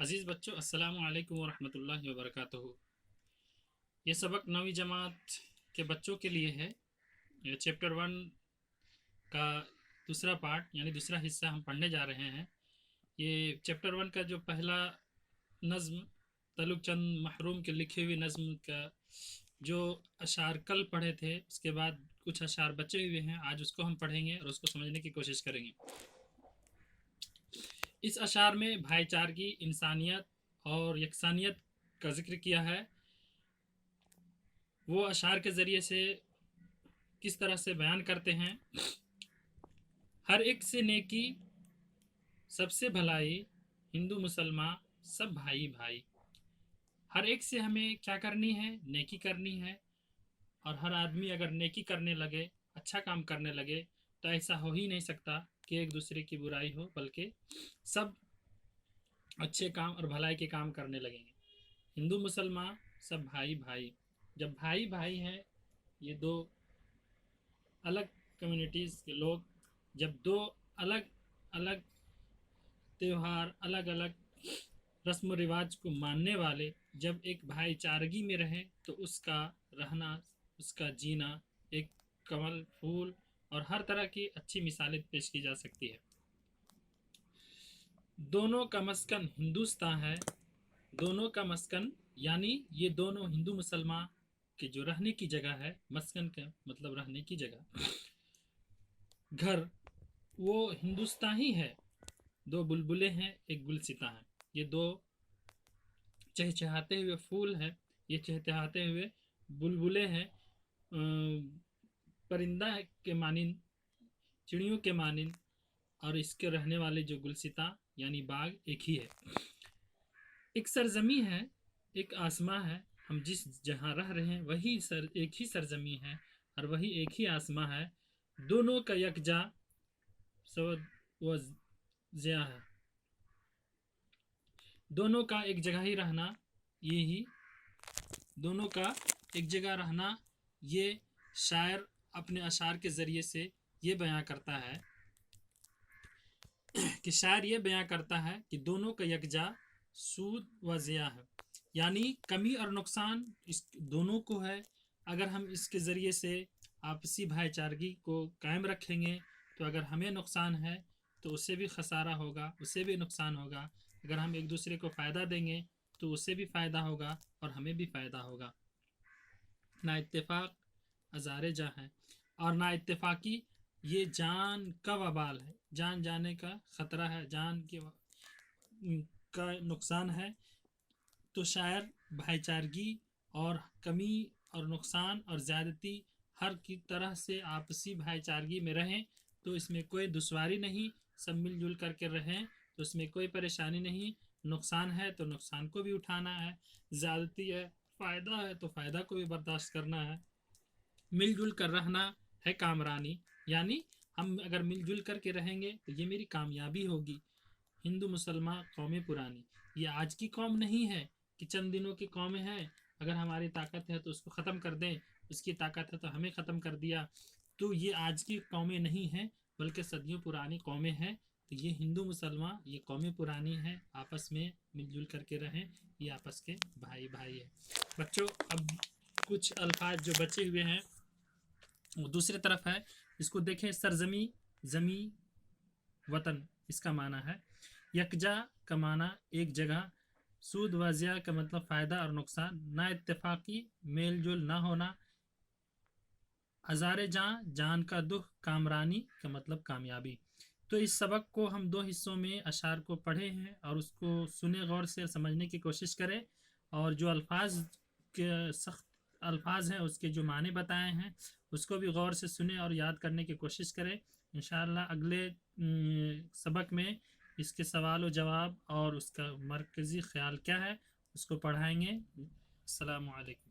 عزیز بچوں، السلام علیکم ورحمۃ اللہ وبرکاتہ۔ یہ سبق 9ویں جماعت کے بچوں کے لیے ہے۔ یہ چیپٹر 1 کا دوسرا پارٹ یعنی دوسرا حصہ ہم پڑھنے جا رہے ہیں۔ یہ چیپٹر 1 کا جو پہلا نظم تعلق چند محروم کے لکھی ہوئی نظم کا جو اشعار کل پڑھے تھے، اس کے بعد کچھ اشعار بچے ہوئے ہیں، آج اس کو ہم پڑھیں گے اور اس کو سمجھنے کی کوشش کریں گے۔ اس اشعار میں بھائی چارگی، انسانیت اور یکسانیت کا ذکر کیا ہے۔ وہ اشعار کے ذریعے سے کس طرح سے بیان کرتے ہیں، ہر ایک سے نیکی، سب سے بھلائی، ہندو مسلمان سب بھائی بھائی۔ ہر ایک سے ہمیں کیا کرنی ہے؟ نیکی کرنی ہے۔ اور ہر آدمی اگر نیکی کرنے لگے، اچھا کام کرنے لگے، تو ایسا ہو ہی نہیں سکتا کہ ایک دوسرے کی برائی ہو، بلکہ سب اچھے کام اور بھلائی کے کام کرنے لگیں گے۔ ہندو مسلمان سب بھائی بھائی۔ جب بھائی بھائی ہیں، یہ دو الگ کمیونٹیز کے لوگ، جب دو الگ الگ تہوار، الگ الگ رسم و رواج کو ماننے والے جب ایک بھائی چارگی میں رہیں، تو اس کا رہنا، اس کا جینا ایک کمل پھول اور ہر طرح کی اچھی مثالیں پیش کی جا سکتی ہے۔ دونوں کا مسکن ہندوستان ہے۔ دونوں کا مسکن یعنی یہ دونوں ہندو مسلمان کے جو رہنے کی جگہ ہے، مسکن کا مطلب رہنے کی جگہ، گھر، وہ ہندوستان ہی ہے۔ دو بلبلیں ہیں، ایک گلستاں ہے۔ یہ دو چہچہاتے ہوئے پھول ہیں، یہ چہچہاتے ہوئے بلبلیں ہیں، پرندہ کے مانند، چڑیوں کے مانند، اور اس کے رہنے والے جو گلستاں یعنی باغ ایک ہی ہے۔ ایک سرزمین ہے، ایک آسماں ہے۔ ہم جس جہاں رہ رہے ہیں وہی ایک ہی سرزمین ہے اور وہی ایک ہی آسماں ہے۔ دونوں کا یکجا سود و ضیاء ہے۔ دونوں کا ایک جگہ ہی رہنا، یہی دونوں کا ایک جگہ رہنا، یہ شاعر اپنے اشعار کے ذریعے سے یہ بیان کرتا ہے کہ شاعر یہ بیان کرتا ہے کہ دونوں کا یکجا سود و ضیاء ہے، یعنی کمی اور نقصان اس دونوں کو ہے۔ اگر ہم اس کے ذریعے سے آپسی بھائی چارگی کو قائم رکھیں گے، تو اگر ہمیں نقصان ہے تو اسے بھی خسارہ ہوگا، اسے بھی نقصان ہوگا۔ اگر ہم ایک دوسرے کو فائدہ دیں گے تو اسے بھی فائدہ ہوگا اور ہمیں بھی فائدہ ہوگا۔ نا اتفاق ہزارے جاں ہے، اور نا اتفاقی یہ جان کا وبال ہے، جان جانے کا خطرہ ہے، جان کا نقصان ہے۔ تو شاعر بھائی چارگی اور کمی اور نقصان اور زیادتی ہر کی طرح سے آپسی بھائی چارگی میں رہیں، تو اس میں کوئی دشواری نہیں، سب مل جل کر کے رہیں تو اس میں کوئی پریشانی نہیں۔ نقصان ہے تو نقصان کو بھی اٹھانا ہے، زیادتی ہے، فائدہ ہے تو فائدہ کو بھی برداشت کرنا ہے۔ مل جل کر رہنا ہے کامرانی، یعنی ہم اگر مل جل کر کے رہیں گے تو یہ میری کامیابی ہوگی۔ ہندو مسلمان قومیں پرانی، یہ آج کی قوم نہیں ہے کہ چند دنوں کی قومیں ہیں، اگر ہماری طاقت ہے تو اس کو ختم کر دیں، اس کی طاقت ہے تو ہمیں ختم کر دیا۔ تو یہ آج کی قومیں نہیں ہیں، بلکہ صدیوں پرانی قومیں ہیں۔ تو یہ ہندو مسلمان، یہ قومیں پرانی ہیں، آپس میں مل جل کر کے رہیں، یہ آپس کے بھائی بھائی ہیں۔ بچوں، اب کچھ الفاظ جو بچے ہوئے ہیں وہ دوسری طرف ہے، اس کو دیکھیں۔ سرزمی، زمین، وطن، اس کا معنی ہے۔ یکجا کا معنی ایک جگہ، سود و ضیاء کا مطلب فائدہ اور نقصان، نا اتفاقی میل جول نہ ہونا، ہزارے جاں جان کا دکھ، کامرانی کا مطلب کامیابی۔ تو اس سبق کو ہم دو حصوں میں اشعار کو پڑھے ہیں اور اس کو سنے، غور سے سمجھنے کی کوشش کریں، اور جو الفاظ کے سخت الفاظ ہیں اس کے جو معنی بتائے ہیں اس کو بھی غور سے سنیں اور یاد کرنے کی کوشش کریں۔ انشاءاللہ اگلے سبق میں اس کے سوال و جواب اور اس کا مرکزی خیال کیا ہے اس کو پڑھائیں گے۔ السلام علیکم۔